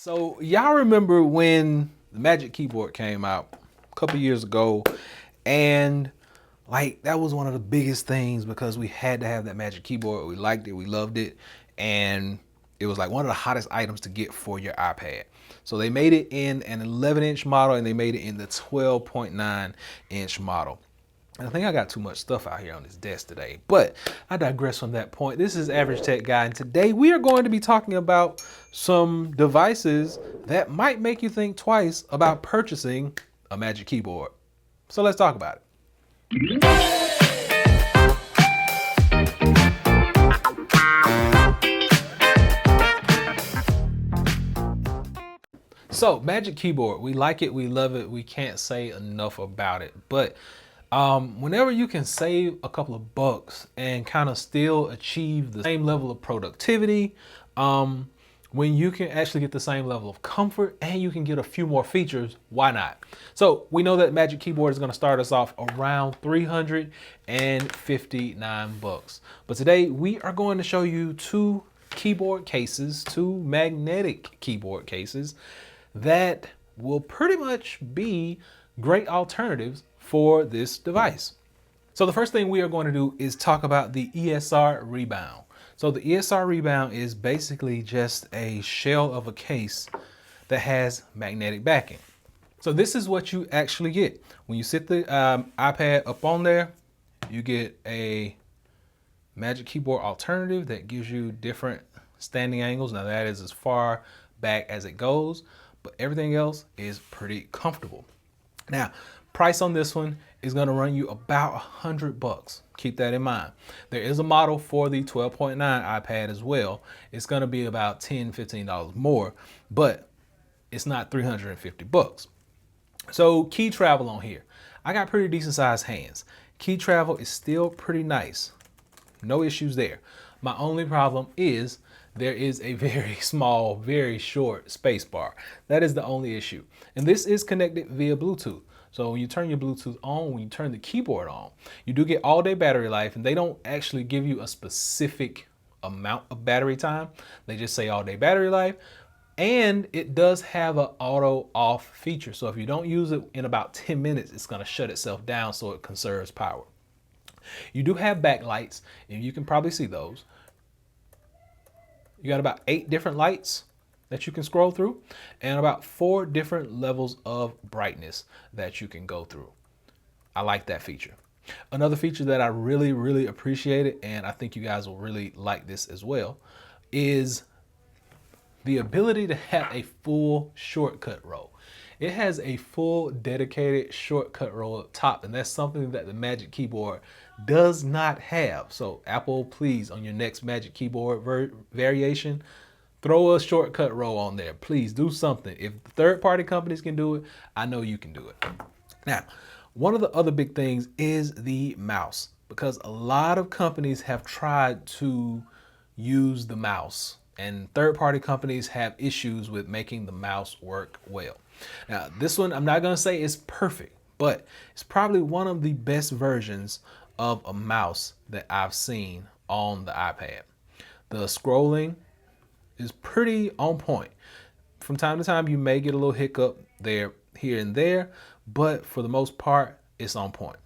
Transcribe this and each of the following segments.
So y'all remember when the Magic Keyboard came out a couple years ago, and like that was one of the biggest things because we had to have that Magic Keyboard. We liked it, we loved it, and it was like one of the hottest items to get for your iPad. So they made it in an 11-inch model and they made it in the 12.9-inch model. I think I got too much stuff out here on this desk today, but I digress from that point. This is Average Tech Guy, and today we are going to be talking about some devices that might make you think twice about purchasing a Magic Keyboard. So let's talk about it. So Magic Keyboard, we like it, we love it, we can't say enough about it, but whenever you can save a couple of bucks and kind of still achieve the same level of productivity, when you can actually get the same level of comfort and you can get a few more features, why not? So we know that Magic Keyboard is going to start us off around 359 bucks. But today we are going to show you two keyboard cases, two magnetic keyboard cases that will pretty much be great alternatives for this device. So the first thing we are going to do is talk about the ESR Rebound. So the ESR Rebound is basically just a shell of a case that has magnetic backing. So this is what you actually get. When you sit the iPad up on there, you get a Magic Keyboard alternative that gives you different standing angles. Now that is as far back as it goes, but everything else is pretty comfortable. Now, price on this one is going to run you about 100 bucks. Keep that in mind. There is a model for the 12.9 iPad as well. It's going to be about $10, $15 more, but it's not 350 bucks. So key travel on here. I got pretty decent sized hands. Key travel is still pretty nice. No issues there. My only problem is there is a very small, very short space bar. That is the only issue. And this is connected via Bluetooth. So when you turn your Bluetooth on, when you turn the keyboard on, you do get all day battery life, and they don't actually give you a specific amount of battery time. They just say all day battery life. And it does have an auto off feature. So if you don't use it in about 10 minutes, it's going to shut itself down so it conserves power. You do have backlights, and you can probably see those. You got about 8 different lights that you can scroll through and about 4 different levels of brightness that you can go through. I like that feature. Another feature that I really appreciated, and I think you guys will really like this as well, is the ability to have a full shortcut row. It has a full dedicated shortcut row up top, and that's something that the Magic Keyboard does not have. So Apple, please, on your next Magic Keyboard variation, throw a shortcut row on there. Please do something. If third-party companies can do it, I know you can do it. Now, one of the other big things is the mouse, because a lot of companies have tried to use the mouse, and third-party companies have issues with making the mouse work well. Now, this one, I'm not going to say is perfect, but it's probably one of the best versions of a mouse that I've seen on the iPad. The scrolling is pretty on point. From time to time, you may get a little hiccup there, here and there, but for the most part, it's on point.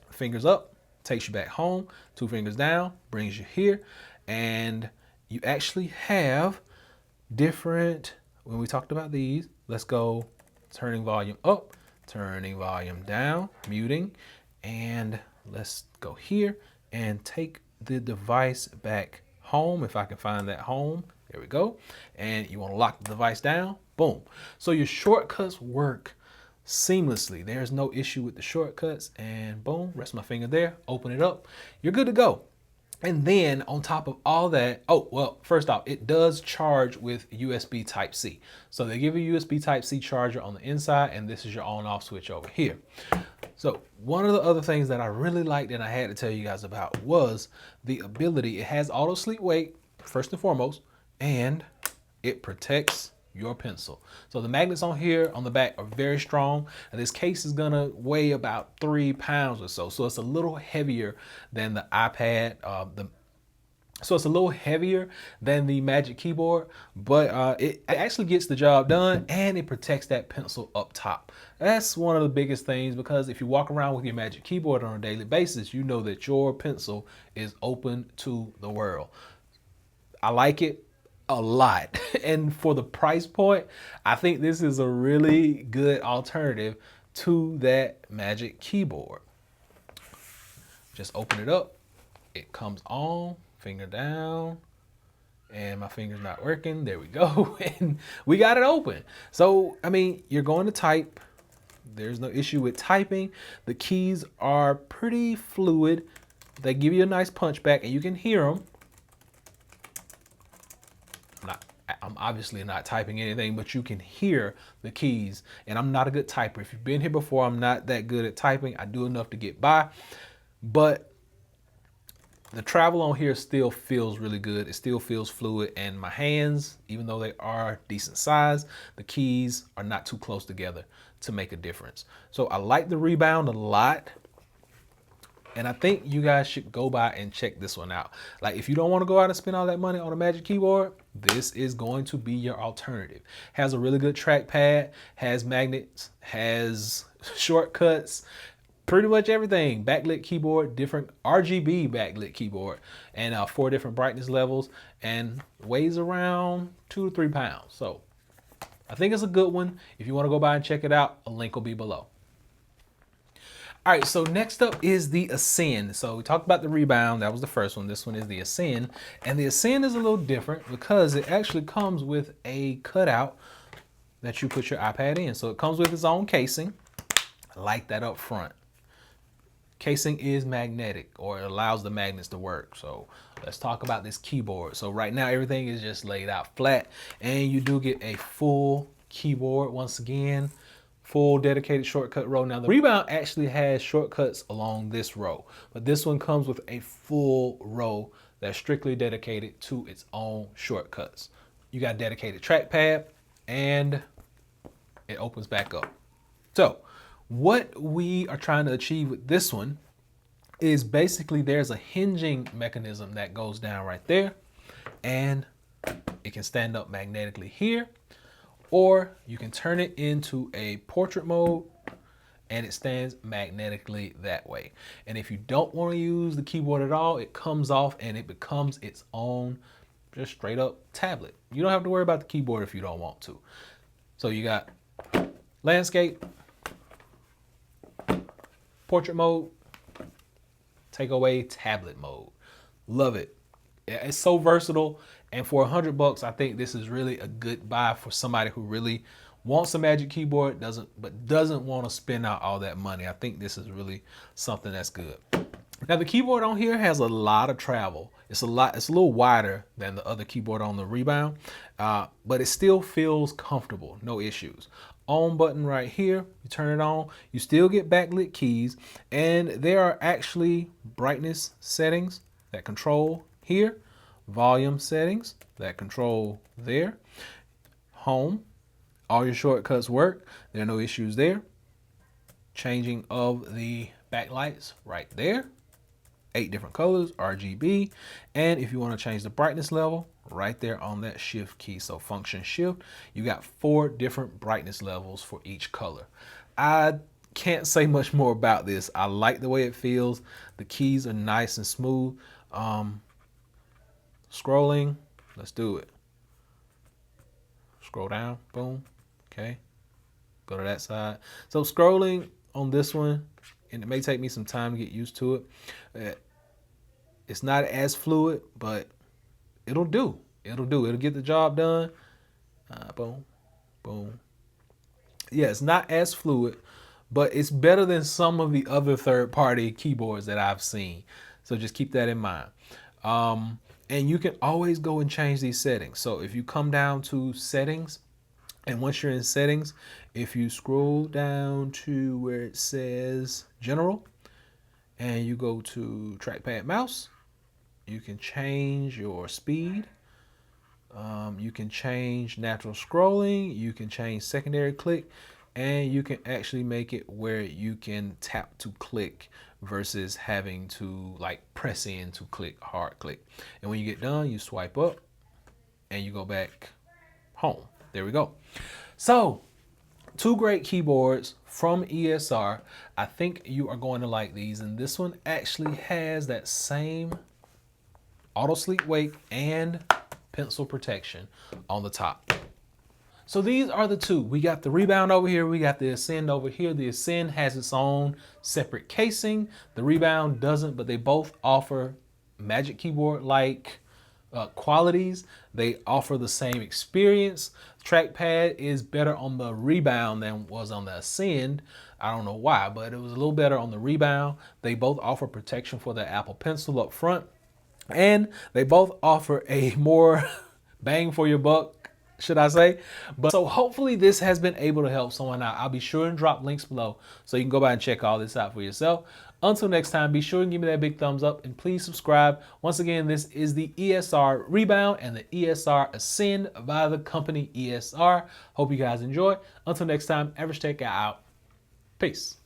Fingers up takes you back home. 2 fingers down brings you here, and you actually have different, when we talked about these, let's go turning volume up, turning volume down, muting, and let's go here and take the device back home. If I can find that home, there we go. And you want to lock the device down, boom. So your shortcuts work seamlessly. There's no issue with the shortcuts, and boom, rest my finger there, open it up, you're good to go. And then on top of all that, oh, well, first off, it does charge with USB Type-C. So they give you a USB Type-C charger on the inside, and this is your on-off switch over here. So one of the other things that I really liked and I had to tell you guys about was the ability. It has auto sleep wake, first and foremost, and it protects your pencil. So the magnets on here on the back are very strong, and this case is gonna weigh about 3 pounds or so. So it's a little heavier than the iPad, So it's a little heavier than the Magic Keyboard, but it actually gets the job done, and it protects that pencil up top. That's one of the biggest things, because if you walk around with your Magic Keyboard on a daily basis, you know that your pencil is open to the world. I like it a lot. And for the price point, I think this is a really good alternative to that Magic Keyboard. Just open it up. It comes on, finger down, and my finger's not working. There we go. And we got it open. So, I mean, you're going to type. There's no issue with typing. The keys are pretty fluid. They give you a nice punch back, and you can hear them. I'm obviously not typing anything, but you can hear the keys. And I'm not a good typer. If you've been here before, I'm not that good at typing. I do enough to get by. But the travel on here still feels really good. It still feels fluid. And my hands, even though they are decent size, the keys are not too close together to make a difference. So I like the Rebound a lot. And I think you guys should go by and check this one out. Like, if you don't want to go out and spend all that money on a Magic Keyboard, this is going to be your alternative. Has a really good trackpad, has magnets, has shortcuts, pretty much everything. Backlit keyboard, different RGB backlit keyboard, and 4 different brightness levels, and weighs around 2 to 3 pounds. So I think it's a good one. If you want to go by and check it out, a link will be below. All right, so next up is the Ascend. So we talked about the Rebound. That was the first one. This one is the Ascend. And the Ascend is a little different because it actually comes with a cutout that you put your iPad in. So it comes with its own casing. I like that up front. Casing is magnetic, or it allows the magnets to work. So let's talk about this keyboard. So right now, everything is just laid out flat, and you do get a full keyboard once again. Full dedicated shortcut row. Now the Rebound actually has shortcuts along this row, but this one comes with a full row that's strictly dedicated to its own shortcuts. You got a dedicated trackpad, and it opens back up. So what we are trying to achieve with this one is basically there's a hinging mechanism that goes down right there, and it can stand up magnetically here. Or you can turn it into a portrait mode, and it stands magnetically that way. And if you don't want to use the keyboard at all, it comes off and it becomes its own just straight up tablet. You don't have to worry about the keyboard if you don't want to. So you got landscape, portrait mode, take away tablet mode. Love it. It's so versatile, and for $100, I think this is really a good buy for somebody who really wants a Magic Keyboard, but doesn't want to spend out all that money. I think this is really something that's good. Now the keyboard on here has a lot of travel. It's a little wider than the other keyboard on the Rebound, but it still feels comfortable, no issues. On button right here, you turn it on, you still get backlit keys, and there are actually brightness settings that control here, volume settings that control there, home, all your shortcuts work, there are no issues there. Changing of the backlights right there, 8 different colors, RGB, and if you want to change the brightness level, right there on that shift key, so function shift, you got 4 different brightness levels for each color. I can't say much more about this. I like the way it feels. The keys are nice and smooth. Scrolling, let's do it. Scroll down, boom, okay. Go to that side. So scrolling on this one, and it may take me some time to get used to it. It's not as fluid, but it'll do. It'll get the job done. Boom, boom. Yeah, it's not as fluid, but it's better than some of the other third-party keyboards that I've seen. So just keep that in mind. And you can always go and change these settings. So if you come down to settings, and once you're in settings, if you scroll down to where it says general, and you go to trackpad mouse, you can change your speed. You can change natural scrolling. You can change secondary click, and you can actually make it where you can tap to click versus having to like press in to click, hard click. And when you get done, you swipe up and you go back home. There we go. So 2 great keyboards from ESR. I think you are going to like these. And this one actually has that same auto sleep wake and pencil protection on the top. So these are the 2. We got the Rebound over here. We got the Ascend over here. The Ascend has its own separate casing. The Rebound doesn't, but they both offer Magic Keyboard-like qualities. They offer the same experience. Trackpad is better on the Rebound than was on the Ascend. I don't know why, but it was a little better on the Rebound. They both offer protection for the Apple Pencil up front, and they both offer a more bang for your buck, should I say. But so hopefully this has been able to help someone out. I'll be sure and drop links below so you can go by and check all this out for yourself. Until next time, be sure and give me that big thumbs up and please subscribe. Once again, this is the ESR Rebound and the ESR Ascend by the company ESR. Hope you guys enjoy. Until next time, Average Tech out. Peace.